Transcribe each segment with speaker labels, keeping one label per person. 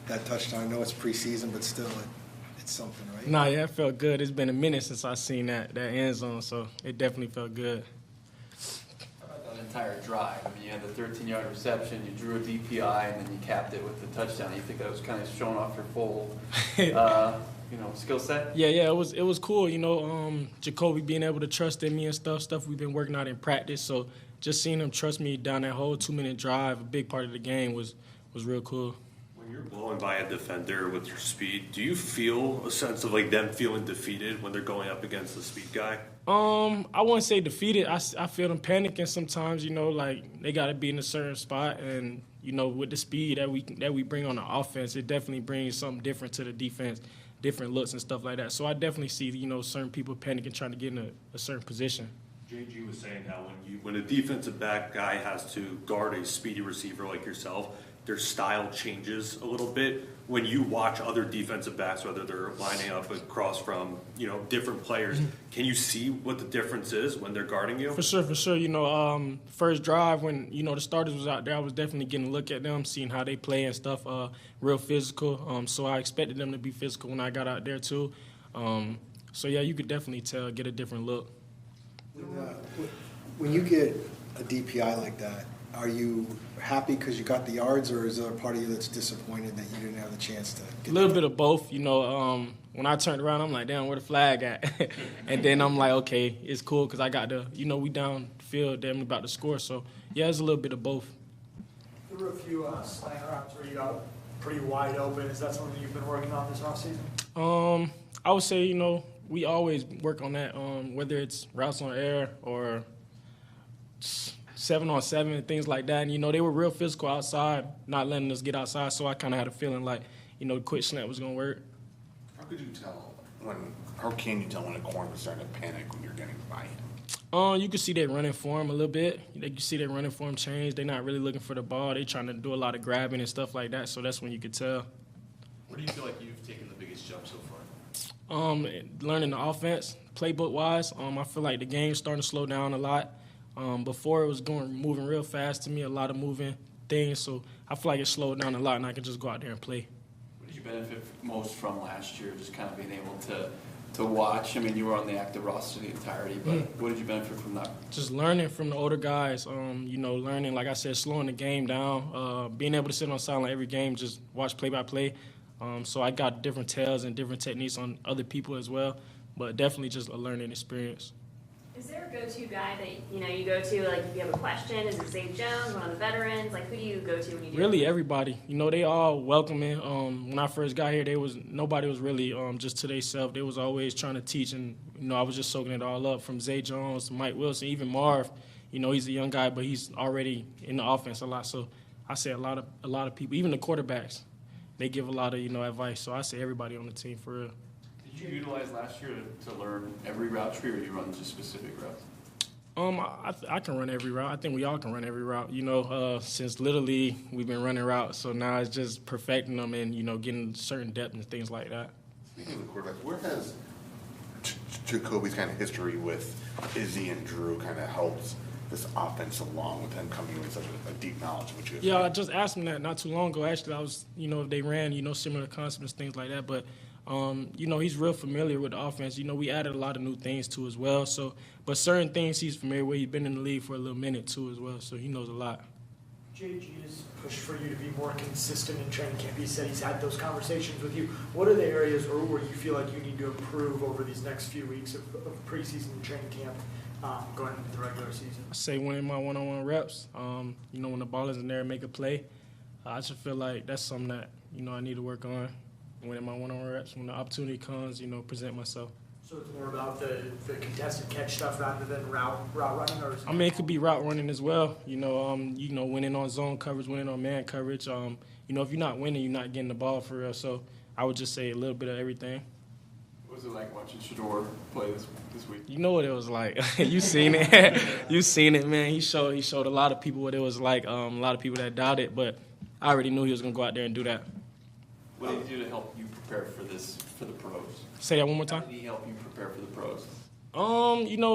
Speaker 1: that touchdown? I know it's preseason, but still, it's something, right?
Speaker 2: Nah, yeah, it felt good. It's been a minute since I seen that end zone, so it definitely felt good.
Speaker 3: How about that entire drive? I mean, you had the 13-yard reception, you drew a DPI, and then you capped it with the touchdown. You think that was kind of showing off your full, skill set?
Speaker 2: Yeah, it was cool. Jacoby being able to trust in me and stuff we've been working out in practice. So just seeing him trust me down that whole 2-minute drive, a big part of the game, was real cool.
Speaker 4: When you're blowing by a defender with your speed, do you feel a sense of like them feeling defeated when they're going up against the speed guy?
Speaker 2: I wouldn't say defeated. I feel them panicking sometimes. Like they got to be in a certain spot, and with the speed that we bring on the offense, it definitely brings something different to the defense, different looks and stuff like that. So I definitely see certain people panicking, trying to get in a certain position.
Speaker 4: JG was saying how when a defensive back guy has to guard a speedy receiver like yourself, their style changes a little bit. When you watch other defensive backs, whether they're lining up across from different players, can you see what the difference is when they're guarding you?
Speaker 2: For sure. First drive when the starters was out there, I was definitely getting a look at them, seeing how they play and stuff. Real physical. So I expected them to be physical when I got out there too. So yeah, you could definitely tell, get a different look.
Speaker 1: When you get a DPI like that, are you happy because you got the yards, or is there a part of you that's disappointed that you didn't have the chance to get
Speaker 2: a little bit of both. When I turned around, I'm like, damn, where the flag at? And then I'm like, okay, it's cool because I got we downfield, damn about to score. So, yeah, it's a little bit of both.
Speaker 5: There were a few slant routes where you got pretty wide open. Is that something you've been working on this offseason?
Speaker 2: I would say, we always work on that, whether it's routes on air or 7-on-7 and things like that. And, they were real physical outside, not letting us get outside. So I kind of had a feeling like, the quick slant was going to work.
Speaker 6: How can you tell when a corner is starting to panic when you're getting by him?
Speaker 2: You can see they running for him a little bit. You can see they running for him change. They're not really looking for the ball. They're trying to do a lot of grabbing and stuff like that. So that's when you could tell.
Speaker 7: Where do you feel like you've taken the biggest jump so far?
Speaker 2: Learning the offense, playbook-wise. I feel like the game's starting to slow down a lot. Before it was moving real fast to me, a lot of moving things. So I feel like it slowed down a lot, and I can just go out there and play.
Speaker 3: What did you benefit most from last year, just kind of being able to watch? I mean, you were on the active roster the entirety, but what did you benefit from that?
Speaker 2: Just learning from the older guys, learning, like I said, slowing the game down, being able to sit on silent every game, just watch play-by-play. So I got different tells and different techniques on other people as well, but definitely just a learning experience.
Speaker 8: Is there a go-to guy that you go to, like if you have a question? Is it Xavier Jones, one of the veterans? Like who do you go to when you do?
Speaker 2: Really everybody. They all welcoming. When I first got here, nobody was really just to themselves. They was always trying to teach, and I was just soaking it all up from Xavier Jones to Mike Wilson, even Marv. He's a young guy, but he's already in the offense a lot. So I say a lot of people, even the quarterbacks, they give a lot of advice. So I say everybody on the team for real.
Speaker 3: Did you utilize last year to learn every route tree, or do you run just specific routes?
Speaker 2: I can run every route. I think we all can run every route. Since Little League, we've been running routes. So now it's just perfecting them and, getting certain depth and things like that.
Speaker 6: Speaking of the quarterback, where has Jacoby's kind of history with Izzy and Drew kind of helped this offense along with him coming with such a deep knowledge of what you guys
Speaker 2: I just asked him that not too long ago. Actually, I was, if they ran, similar concepts, things like that. But he's real familiar with the offense. We added a lot of new things too as well. So, but certain things he's familiar with. He's been in the league for a little minute too as well. So he knows a lot.
Speaker 5: JG has pushed for you to be more consistent in training camp. He said he's had those conversations with you. What are the areas where you feel like you need to improve over these next few weeks of preseason and training camp going into the regular season?
Speaker 2: I say winning my one-on-one reps. When the ball is in there and make a play. I just feel like that's something that, I need to work on. Winning my one-on-one reps, when the opportunity comes, present myself.
Speaker 5: So it's more about the contested catch stuff rather than route running, or
Speaker 2: it could be route running as well. Winning on zone coverage, winning on man coverage. If you're not winning, you're not getting the ball for real. So I would just say a little bit of everything.
Speaker 3: What was it like watching Shador play this week?
Speaker 2: You know what it was like. You seen it. You seen it, man. He showed a lot of people what it was like. A lot of people that doubted, but I already knew he was gonna go out there and do that.
Speaker 3: What did he do to help you prepare for the pros?
Speaker 2: Say that one more time.
Speaker 3: How did he help you prepare for the pros?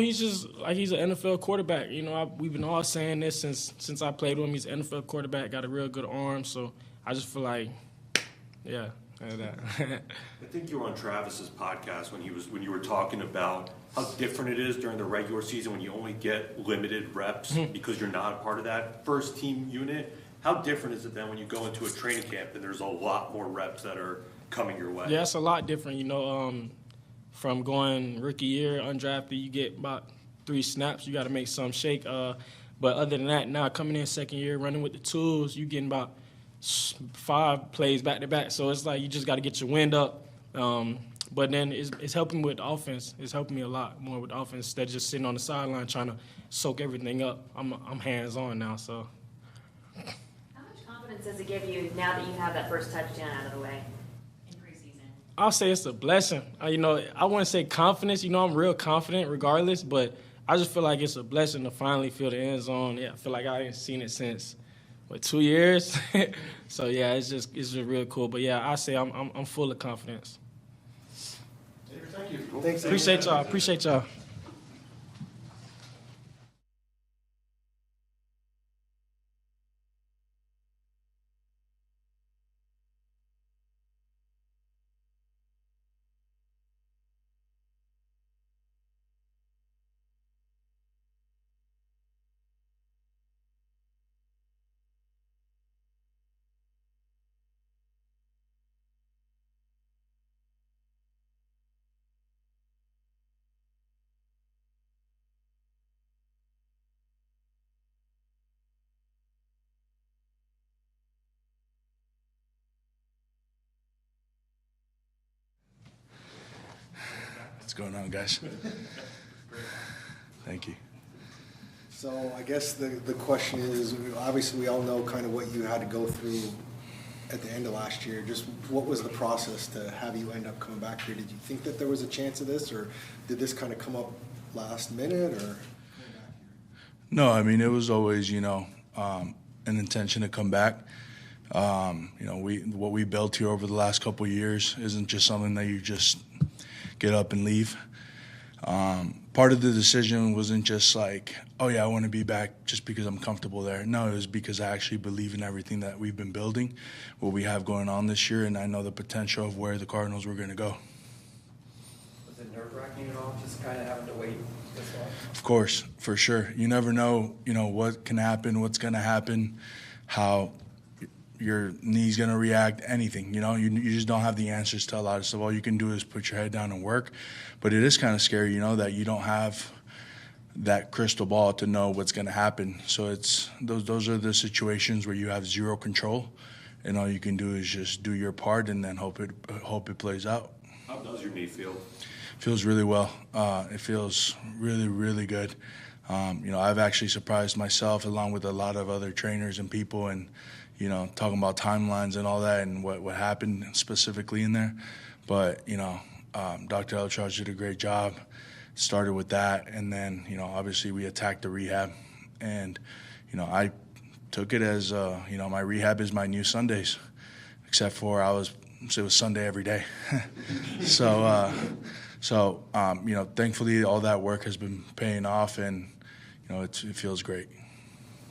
Speaker 2: He's just he's an NFL quarterback. We've been all saying this since I played with him. He's an NFL quarterback, got a real good arm. So I just feel like Yeah, that.
Speaker 4: I think you were on Travis's podcast when you were talking about how different it is during the regular season when you only get limited reps because you're not a part of that first team unit. How different is it then when you go into a training camp and there's a lot more reps that are coming your way?
Speaker 2: Yeah, it's a lot different. From going rookie year, undrafted, you get about 3 snaps. You got to make some shake. But other than that, now coming in second year, running with the tools, you getting about 5 plays back to back. So it's like you just got to get your wind up. But then it's helping with the offense. It's helping me a lot more with the offense instead of just sitting on the sideline trying to soak everything up. I'm hands on now. So.
Speaker 8: How much confidence does it give you now that you have that first touchdown out of the way in preseason?
Speaker 2: I'll say it's a blessing. I wouldn't say confidence. I'm real confident regardless, but I just feel like it's a blessing to finally feel the end zone. Yeah, I feel like I ain't seen it since, 2 years? So, yeah, it's just real cool. But, yeah, I say I'm full of confidence.
Speaker 7: Thank you.
Speaker 1: Thanks.
Speaker 2: Appreciate y'all.
Speaker 9: What's going on, guys? Thank you.
Speaker 1: So I guess the question is, obviously we all know kind of what you had to go through at the end of last year. Just what was the process to have you end up coming back here? Did you think that there was a chance of this, or did this kind of come up last minute, or?
Speaker 9: No, I mean, it was always, an intention to come back. What we built here over the last couple of years isn't just something that you just get up and leave. Part of the decision wasn't just like, oh yeah, I want to be back just because I'm comfortable there. No, it was because I actually believe in everything that we've been building, what we have going on this year, and I know the potential of where the Cardinals were going to go.
Speaker 10: Was it nerve-wracking at all, just kind of having to wait this long?
Speaker 9: Of course, for sure. You never know, what can happen, what's going to happen, how your knee's going to react, anything. You just don't have the answers to a lot of stuff. All you can do is put your head down and work. But it is kind of scary, that you don't have that crystal ball to know what's going to happen. So it's those are the situations where you have zero control, and all you can do is just do your part and then hope it plays out.
Speaker 4: How does your knee feel?
Speaker 9: Feels really well. It feels really, really good. I've actually surprised myself along with a lot of other trainers and people, and talking about timelines and all that and what happened specifically in there. But, Dr. Elcharge did a great job. Started with that, and then, obviously we attacked the rehab. And, I took it as, my rehab is my new Sundays, except for it was Sunday every day. So, thankfully all that work has been paying off, and, it feels great.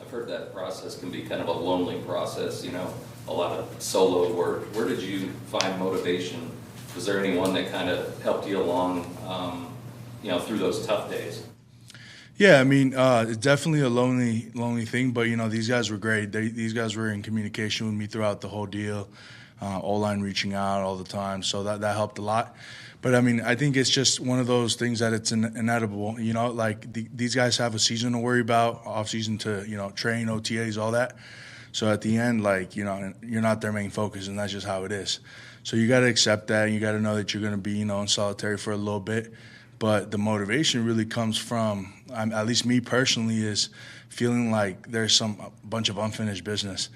Speaker 11: I've heard that process can be kind of a lonely process, a lot of solo work. Where did you find motivation? Was there anyone that kind of helped you along, through those tough days?
Speaker 9: Yeah, I mean, it's definitely a lonely thing, but, these guys were great. These guys were in communication with me throughout the whole deal, O-line reaching out all the time, so that helped a lot. But, I mean, I think it's just one of those things that it's inevitable. These guys have a season to worry about, off-season to, train, OTAs, all that. So at the end, you're not their main focus, and that's just how it is. So you got to accept that, and you got to know that you're going to be, in solitary for a little bit. But the motivation really comes from, at least me personally, is feeling like there's a bunch of unfinished business.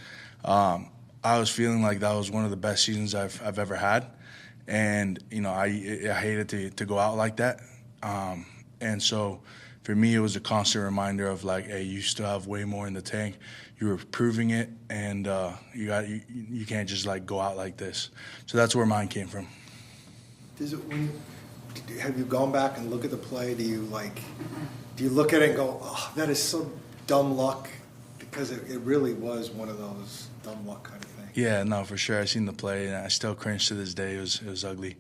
Speaker 9: I was feeling like that was one of the best seasons I've ever had. And, I hated to go out like that. And so for me, it was a constant reminder of hey, you still have way more in the tank. You were proving it, and you can't just go out like this. So that's where mine came from.
Speaker 1: Have you gone back and look at the play? Do you look at it and go, oh, that is so dumb luck? Because it really was one of those dumb luck kind of things.
Speaker 9: Yeah, no, for sure. I seen the play, and I still cringe to this day. It was ugly.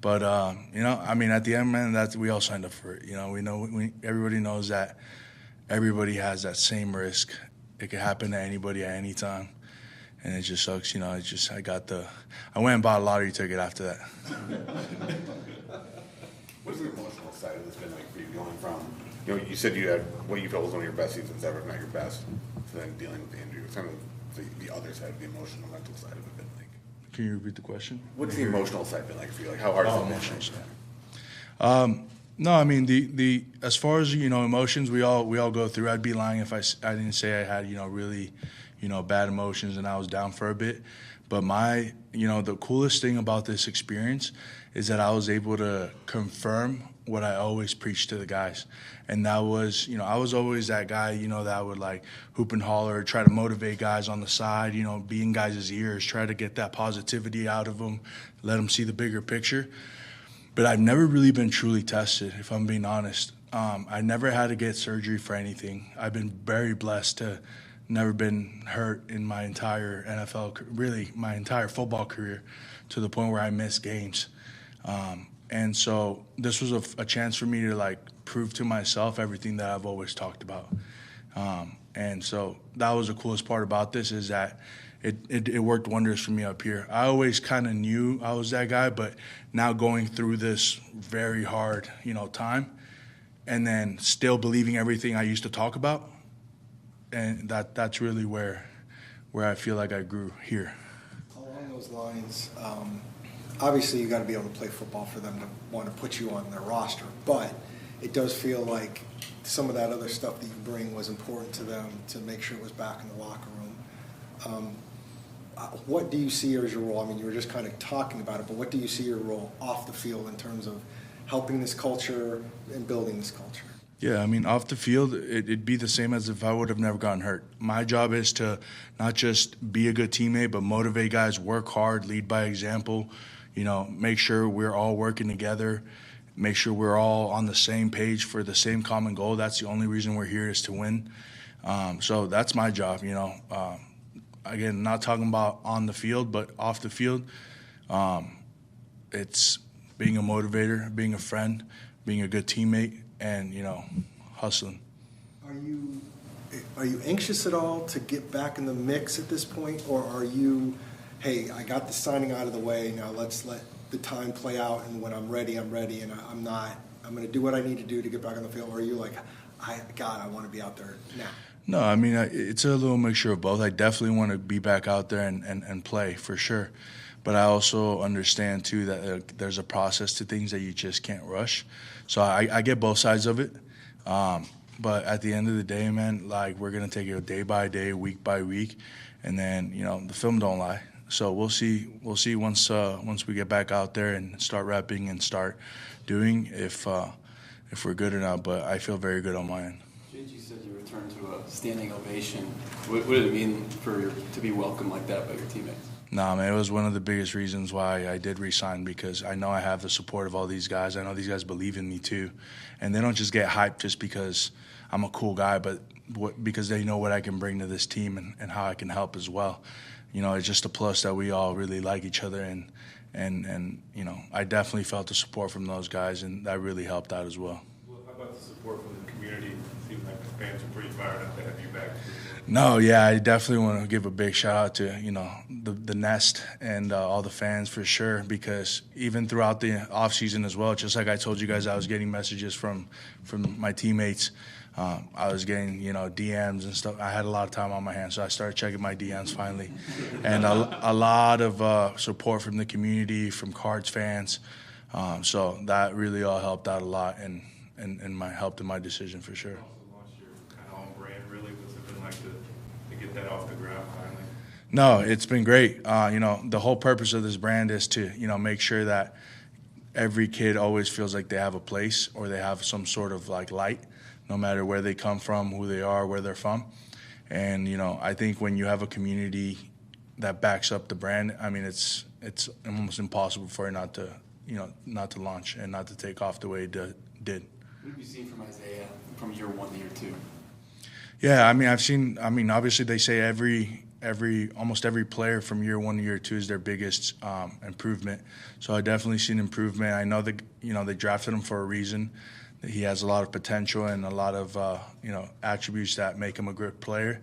Speaker 9: But, I mean, at the end, man, we all signed up for it. Everybody knows that everybody has that same risk. It could happen to anybody at any time. And it just sucks, I went and bought a lottery ticket after that.
Speaker 6: What's the emotional side of this been like for you going from, you said you had what you felt was one of your best seasons ever, if not your best, to then dealing with the injury. What's kind of the other side, the emotional, mental side of it been like?
Speaker 9: Can you repeat the question?
Speaker 6: What's the emotional side been like for you? Like, how hard is it
Speaker 9: emotional
Speaker 6: been?
Speaker 9: side. No, I mean, the as far as, emotions, we all go through. I'd be lying if I didn't say I had, really, bad emotions and I was down for a bit. But the coolest thing about this experience is that I was able to confirm what I always preached to the guys. And that was, I was always that guy, that would like hoop and holler, try to motivate guys on the side, be in guys' ears, try to get that positivity out of them, let them see the bigger picture. But I've never really been truly tested, if I'm being honest. I never had to get surgery for anything. I've been very blessed to never been hurt in my entire really my entire football career, to the point where I missed games. And so this was a chance for me to like prove to myself everything that I've always talked about. And so that was the coolest part about this, is that it worked wonders for me up here. I always kind of knew I was that guy, but now going through this very hard, time, and then still believing everything I used to talk about, and that's really where I feel like I grew here.
Speaker 1: Along those lines, obviously you got to be able to play football for them to want to put you on their roster, but it does feel like some of that other stuff that you bring was important to them to make sure it was back in the locker room. What do you see as your role? I mean, you were just kind of talking about it, but what do you see your role off the field in terms of helping this culture and building this culture?
Speaker 9: Yeah, I mean, off the field, it'd be the same as if I would have never gotten hurt. My job is to not just be a good teammate, but motivate guys, work hard, lead by example, make sure we're all working together, make sure we're all on the same page for the same common goal. That's the only reason we're here, is to win. So that's my job, Again, not talking about on the field, but off the field. It's being a motivator, being a friend, being a good teammate, and, hustling.
Speaker 1: Are you anxious at all to get back in the mix at this point, or are you, hey, I got the signing out of the way, now let's let the time play out, and when I'm ready, and I'm going to do what I need to do to get back on the field, or are you like, I want to be out there now?
Speaker 9: No, I mean, it's a little mixture of both. I definitely want to be back out there and play, for sure. But I also understand, too, that there's a process to things that you just can't rush. So I get both sides of it. But at the end of the day, man, like, we're going to take it day by day, week by week. And then, the film don't lie. So we'll see once we get back out there and start repping and start doing if we're good or not. But I feel very good on my end.
Speaker 3: JG said you returned to a standing ovation. What did it mean to be welcomed like that by your teammates?
Speaker 9: Nah, man, it was one of the biggest reasons why I did resign, because I know I have the support of all these guys. I know these guys believe in me too. And they don't just get hyped just because I'm a cool guy, but because they know what I can bring to this team and how I can help as well. It's just a plus that we all really like each other, and I definitely felt the support from those guys, and that really helped out as well.
Speaker 4: Well, how about the support from the community? It seems like the fans are pretty fired up to have you back.
Speaker 9: No, yeah, I definitely want to give a big shout out to, the Nest and all the fans, for sure, because even throughout the offseason as well, just like I told you guys, I was getting messages from my teammates. I was getting, DMs and stuff. I had a lot of time on my hands, so I started checking my DMs finally. And a lot of support from the community, from Cards fans. So that really all helped out a lot and helped in my decision, for sure.
Speaker 4: That off the ground finally?
Speaker 9: No, it's been great. The whole purpose of this brand is to, make sure that every kid always feels like they have a place, or they have some sort of like light, no matter where they come from, who they are, where they're from. And, I think when you have a community that backs up the brand, I mean, it's almost impossible for it not to launch and not to take off the way it did.
Speaker 3: What have you seen from Isaiah from year 1 to year 2?
Speaker 9: Yeah, I mean, obviously they say every almost every player from year 1 to year 2 is their biggest improvement. So I definitely seen improvement. I know that they drafted him for a reason. That he has a lot of potential and a lot of attributes that make him a good player.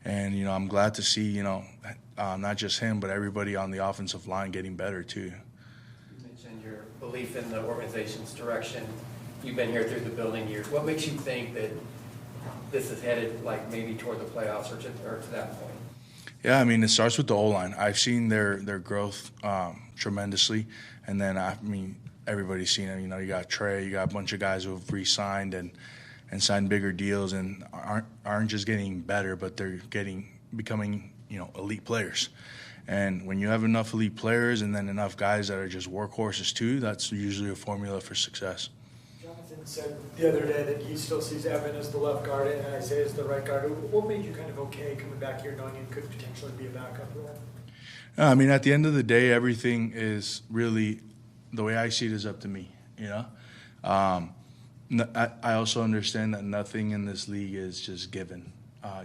Speaker 9: And I'm glad to see not just him but everybody on the offensive line getting better too.
Speaker 10: You mentioned your belief in the organization's direction. You've been here through the building years. What makes you think that this is headed like maybe toward the playoffs or to that point?
Speaker 9: Yeah, I mean, it starts with the O-line. I've seen their growth tremendously, and then everybody's seen it. You got Trey, you got a bunch of guys who have re-signed and signed bigger deals and aren't just getting better, but they're becoming elite players. And when you have enough elite players and then enough guys that are just workhorses too, that's usually a formula for success.
Speaker 5: Jonathan said the other day that he still sees Evan as the left guard and Isaiah as the right guard. What made you kind of okay coming back here knowing it could potentially be a backup role?
Speaker 9: I mean, at the end of the day, everything is really, the way I see it, is up to me, I also understand that nothing in this league is just given.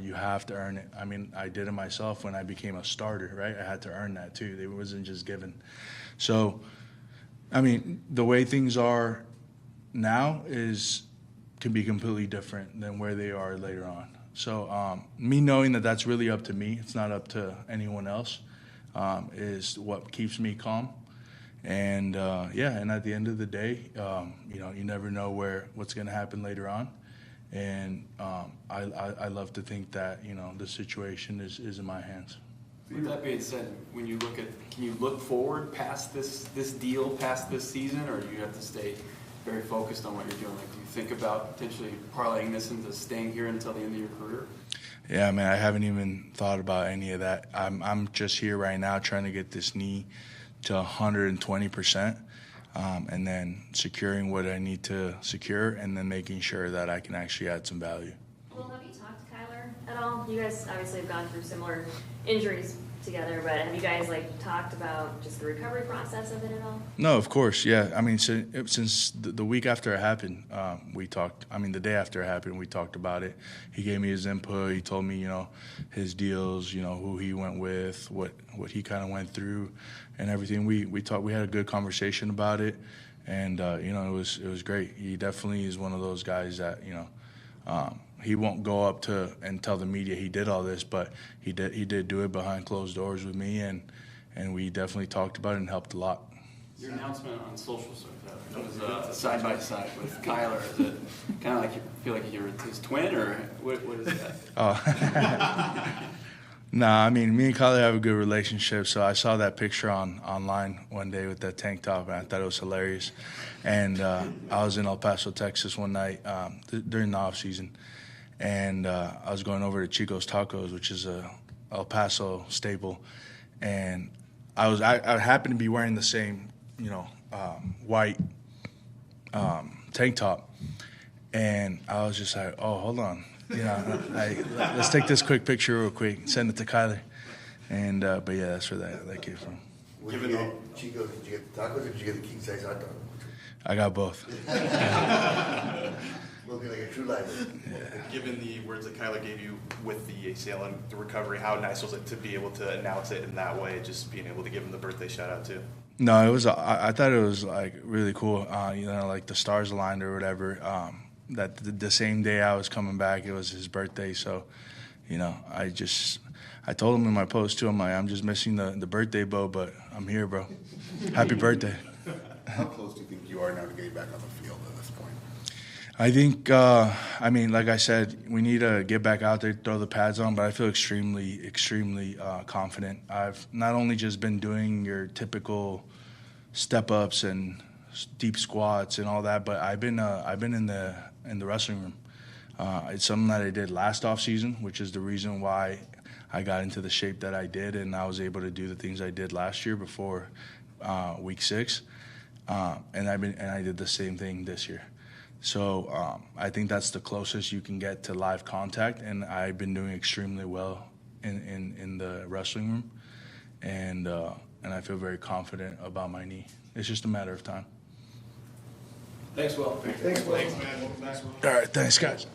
Speaker 9: You have to earn it. I mean, I did it myself when I became a starter, right? I had to earn that too. It wasn't just given. So, I mean, the way things are now can be completely different than where they are later on. So me knowing that that's really up to me, it's not up to anyone else, is what keeps me calm. And and at the end of the day, you never know what's going to happen later on. And I love to think that the situation is in my hands.
Speaker 3: With that being said, when you can you look forward past this deal, past this season, or do you have to stay very focused on what you're doing? Like, do you think about potentially parlaying this into staying here until the end of your career?
Speaker 9: Yeah, man, I haven't even thought about any of that. I'm just here right now trying to get this knee to 120%, and then securing what I need to secure, and then making sure that I can actually add some value.
Speaker 8: Well, have you talked to Kyler at all? You guys obviously have gone through similar injuries together, but have you guys talked about just the recovery process of it at all?
Speaker 9: No, of course, yeah. I mean, since the week after it happened, we talked. I mean, the day after it happened, we talked about it. He gave me his input. He told me, his deals, who he went with, what he kind of went through, and everything. We talked. We had a good conversation about it, and it was great. He definitely is one of those guys that he won't go up to and tell the media he did all this, but he did do it behind closed doors with me, and we definitely talked about it and helped a lot.
Speaker 3: Your announcement on social was a side-by-side with Kyler. Is it kind of like you feel like you're his twin, or what is that?
Speaker 9: Oh. Nah, I mean, me and Kyler have a good relationship, so I saw that picture online one day with that tank top, and I thought it was hilarious. And I was in El Paso, Texas one night during the off-season, and I was going over to Chico's Tacos, which is a El Paso staple, and I happened to be wearing the same, white tank top, and I was just like, oh, hold on. Let's take this quick picture real quick, send it to Kyler. And but yeah, that's where that came from.
Speaker 7: Given the Chico, did you get the tacos or did you get the king size hot dog?
Speaker 9: I got both.
Speaker 7: Looking like a true lifer.
Speaker 12: Given the words that Kyler gave you with the ACL and the recovery, how nice was it to be able to announce it in that way, just being able to give him the birthday shout out too?
Speaker 9: No, it was. I thought it was really cool. Like the stars aligned or whatever. That the same day I was coming back, it was his birthday. So, I told him in my post too. I'm just missing the birthday bow, but I'm here, bro. Happy birthday.
Speaker 6: How close do you think you are now to getting back on the field at this point?
Speaker 9: I think, like I said, we need to get back out there, throw the pads on, but I feel extremely, extremely confident. I've not only just been doing your typical step-ups and deep squats and all that, but I've been in the wrestling room. It's something that I did last off season, which is the reason why I got into the shape that I did, and I was able to do the things I did last year before week 6. And I did the same thing this year. So I think that's the closest you can get to live contact, and I've been doing extremely well in the wrestling room, and I feel very confident about my knee. It's just a matter of time.
Speaker 3: Thanks, Will.
Speaker 7: Thanks, man. Welcome back.
Speaker 9: All right, thanks, guys.